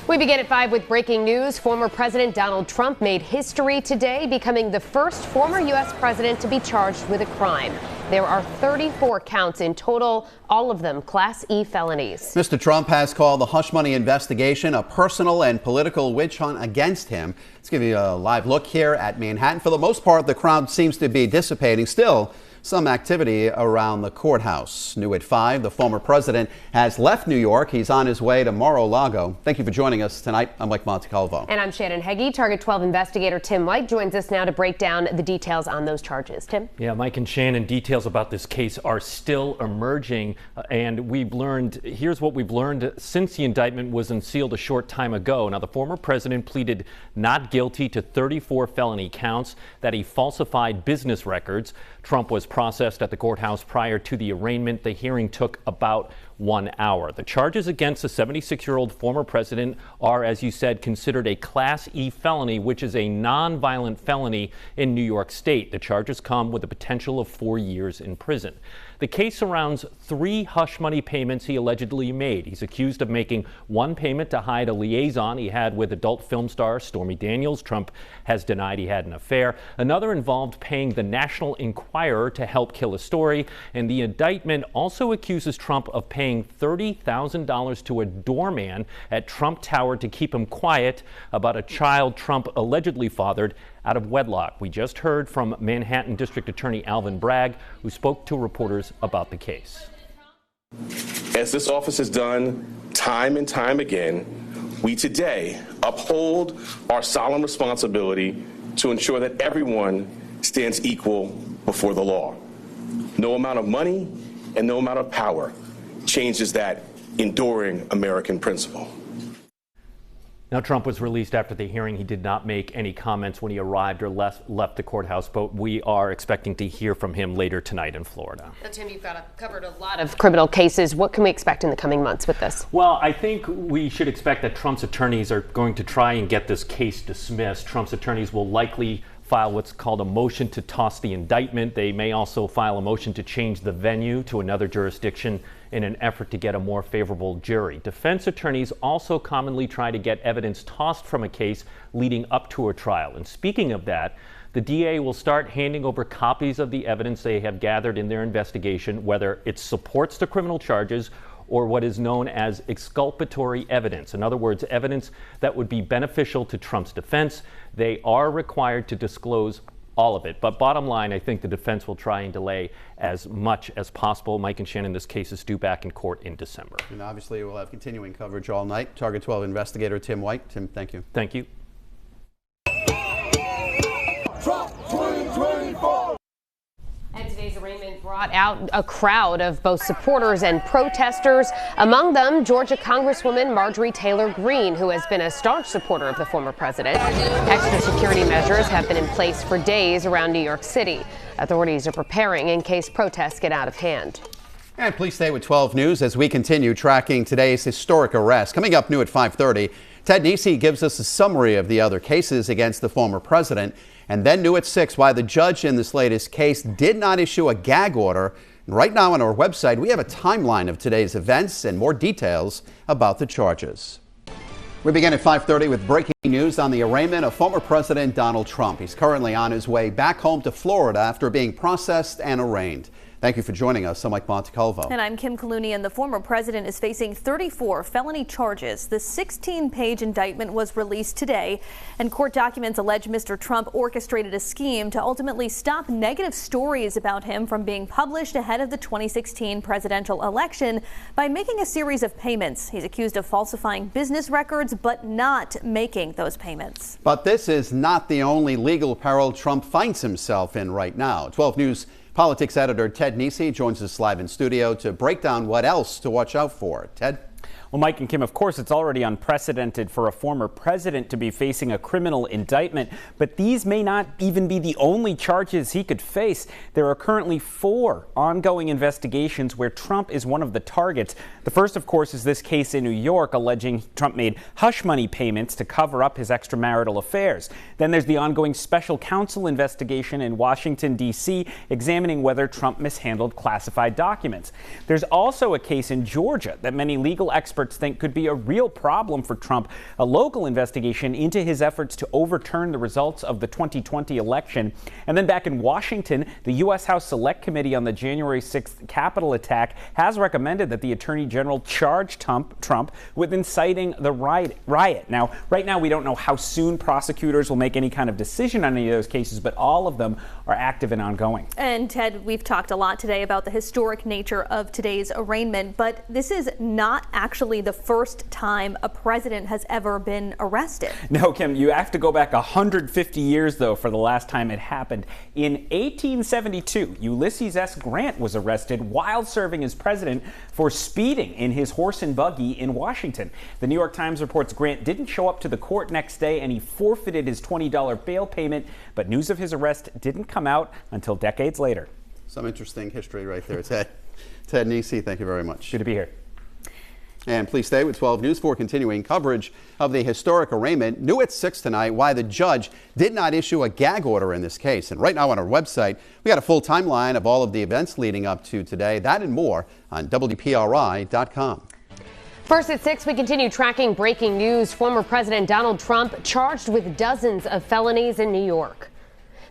We begin at 5 with breaking news. Former President Donald Trump made history today, becoming the first former U.S. president to be charged with a crime. There are 34 counts in total, all of them Class E felonies. Mr. Trump has called the hush money investigation a personal and political witch hunt against him. Let's give you a live look here at Manhattan. For the most part, the crowd seems to be dissipating. Still, some activity around the courthouse. New at 5, the former president has left New York. He's on his way to Mar-a-Lago. Thank you for joining us tonight. I'm Mike Montecalvo. And I'm Shannon Heggie. Target 12 investigator Tim White joins us now to break down the details on those charges. Tim? Yeah, Mike and Shannon, details about this case are still emerging. And here's what we've learned since the indictment was unsealed a short time ago. Now, the former president pleaded not guilty to 34 felony counts, that he falsified business records. Trump was processed at the courthouse prior to the arraignment. The hearing took about 1 hour. The charges against the 76-year-old former president are, as you said, considered a Class E felony, which is a non-violent felony in New York State. The charges come with the potential of 4 years in prison. The case surrounds 3 hush money payments he allegedly made. He's accused of making one payment to hide a liaison he had with adult film star Stormy Daniels. Trump has denied he had an affair. Another involved paying the National Enquirer to help kill a story. And the indictment also accuses Trump of paying $30,000 to a doorman at Trump Tower to keep him quiet about a child Trump allegedly fathered out of wedlock. We just heard from Manhattan District Attorney Alvin Bragg, who spoke to reporters about the case. As this office has done time and time again, we today uphold our solemn responsibility to ensure that everyone stands equal before the law. No amount of money and no amount of power changes that enduring American principle. Now, Trump was released after the hearing. He did not make any comments when he arrived or left the courthouse, but we are expecting to hear from him later tonight in Florida. Now, Tim, you've covered a lot of criminal cases. What can we expect in the coming months with this? Well, I think we should expect that Trump's attorneys are going to try and get this case dismissed. Trump's attorneys will likely file what's called a motion to toss the indictment. They may also file a motion to change the venue to another jurisdiction in an effort to get a more favorable jury. Defense attorneys also commonly try to get evidence tossed from a case leading up to a trial. And speaking of that, the DA will start handing over copies of the evidence they have gathered in their investigation, whether it supports the criminal charges or what is known as exculpatory evidence. In other words, evidence that would be beneficial to Trump's defense. They are required to disclose all of it. But bottom line, I think the defense will try and delay as much as possible. Mike and Shannon, this case is due back in court in December. And obviously, we'll have continuing coverage all night. Target 12 investigator Tim White. Tim, thank you. Thank you. Trump 2024. And today's arraignment brought out a crowd of both supporters and protesters. Among them, Georgia Congresswoman Marjorie Taylor Greene, who has been a staunch supporter of the former president. Extra security measures have been in place for days around New York City. Authorities are preparing in case protests get out of hand. And please stay with 12 News as we continue tracking today's historic arrest. Coming up new at 5:30, Ted Nesi gives us a summary of the other cases against the former president. And then new at 6, why the judge in this latest case did not issue a gag order. And right now on our website, we have a timeline of today's events and more details about the charges. We begin at 5:30 with breaking news on the arraignment of former President Donald Trump. He's currently on his way back home to Florida after being processed and arraigned. Thank you for joining us. I'm Mike Montecalvo. And I'm Kim Clooney, and the former president is facing 34 felony charges. The 16-page indictment was released today, and court documents allege Mr. Trump orchestrated a scheme to ultimately stop negative stories about him from being published ahead of the 2016 presidential election by making a series of payments. He's accused of falsifying business records, but not making those payments. But this is not the only legal peril Trump finds himself in right now. 12 News politics editor Ted Nesi joins us live in studio to break down what else to watch out for. Ted? Well, Mike and Kim, of course, it's already unprecedented for a former president to be facing a criminal indictment, but these may not even be the only charges he could face. There are currently 4 ongoing investigations where Trump is one of the targets. The first, of course, is this case in New York alleging Trump made hush money payments to cover up his extramarital affairs. Then there's the ongoing special counsel investigation in Washington, D.C., examining whether Trump mishandled classified documents. There's also a case in Georgia that many legal experts experts think could be a real problem for Trump. A local investigation into his efforts to overturn the results of the 2020 election. And then back in Washington, the U.S. House Select Committee on the January 6th Capitol attack has recommended that the Attorney General charge Trump with inciting the riot. Now, right now, we don't know how soon prosecutors will make any kind of decision on any of those cases, but all of them are active and ongoing. And Ted, we've talked a lot today about the historic nature of today's arraignment, but this is not actually the first time a president has ever been arrested. No, Kim, you have to go back 150 years, though, for the last time it happened. In 1872, Ulysses S. Grant was arrested while serving as president for speeding in his horse and buggy in Washington. The New York Times reports Grant didn't show up to the court next day and he forfeited his $20 bail payment, but news of his arrest didn't come out until decades later. Some interesting history right there, Ted. Ted Nesi, thank you very much. Good to be here. And please stay with 12 News for continuing coverage of the historic arraignment. New at 6 tonight, why the judge did not issue a gag order in this case. And right now on our website, we got a full timeline of all of the events leading up to today. That and more on WPRI.com. First at 6, we continue tracking breaking news. Former President Donald Trump charged with dozens of felonies in New York.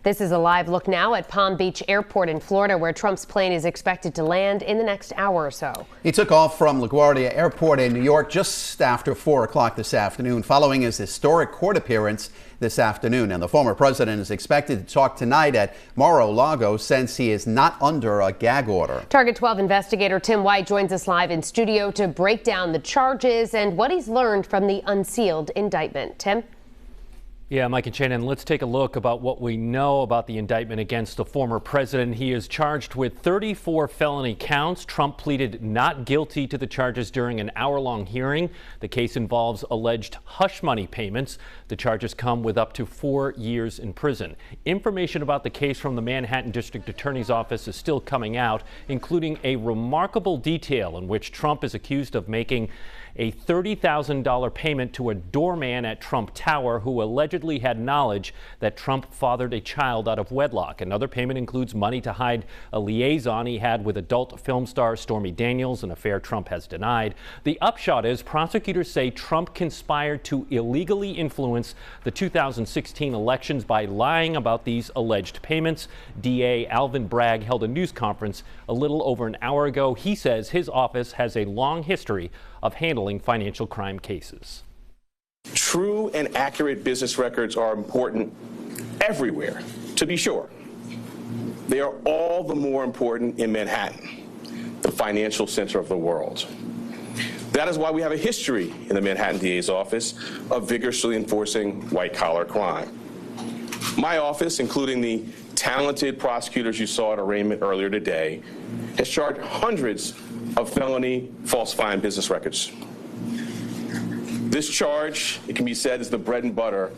This is a live look now at Palm Beach Airport in Florida, where Trump's plane is expected to land in the next hour or so. He took off from LaGuardia Airport in New York just after 4 o'clock this afternoon, following his historic court appearance this afternoon. And the former president is expected to talk tonight at Mar-a-Lago since he is not under a gag order. Target 12 investigator Tim White joins us live in studio to break down the charges and what he's learned from the unsealed indictment. Tim? Yeah, Mike and Shannon, let's take a look about what we know about the indictment against the former president. He is charged with 34 felony counts. Trump pleaded not guilty to the charges during an hour-long hearing. The case involves alleged hush money payments. The charges come with up to 4 years in prison. Information about the case from the Manhattan District Attorney's Office is still coming out, including a remarkable detail in which Trump is accused of making a $30,000 payment to a doorman at Trump Tower who allegedly had knowledge that Trump fathered a child out of wedlock. Another payment includes money to hide a liaison he had with adult film star Stormy Daniels, an affair Trump has denied. The upshot is prosecutors say Trump conspired to illegally influence the 2016 elections by lying about these alleged payments. DA Alvin Bragg held a news conference a little over an hour ago. He says his office has a long history of handling financial crime cases. True and accurate business records are important everywhere, to be sure. They are all the more important in Manhattan, the financial center of the world. That is why we have a history in the Manhattan DA's office of vigorously enforcing white-collar crime. My office, including the talented prosecutors you saw at arraignment earlier today, has charged hundreds of felony falsifying business records. This charge, it can be said, is the bread and butter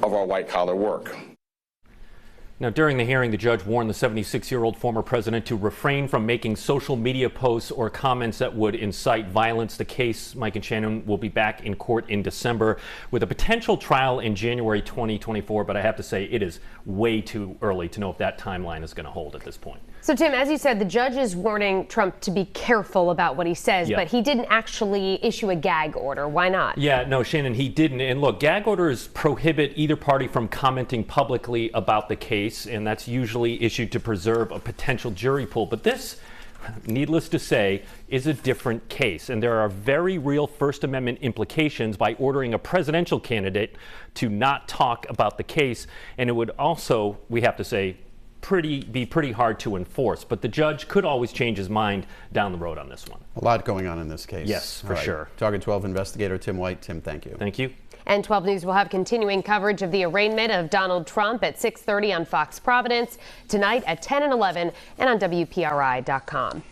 of our white-collar work. Now, during the hearing, the judge warned the 76-year-old former president to refrain from making social media posts or comments that would incite violence. The case, Mike and Shannon, will be back in court in December with a potential trial in January 2024. But I have to say, it is way too early to know if that timeline is going to hold at this point. So, Tim, as you said, the judge is warning Trump to be careful about what he says, but he didn't actually issue a gag order. Why not? Yeah, no, Shannon, he didn't. And look, gag orders prohibit either party from commenting publicly about the case, and that's usually issued to preserve a potential jury pool. But this, needless to say, is a different case. And there are very real First Amendment implications by ordering a presidential candidate to not talk about the case. And it would also, we have to say, be pretty hard to enforce, but the judge could always change his mind down the road on this one. A lot going on in this case. Yes, for sure. Target 12 investigator Tim White. Tim, thank you. Thank you. And 12 News will have continuing coverage of the arraignment of Donald Trump at 6:30 on Fox Providence, tonight at 10 and 11, and on WPRI.com.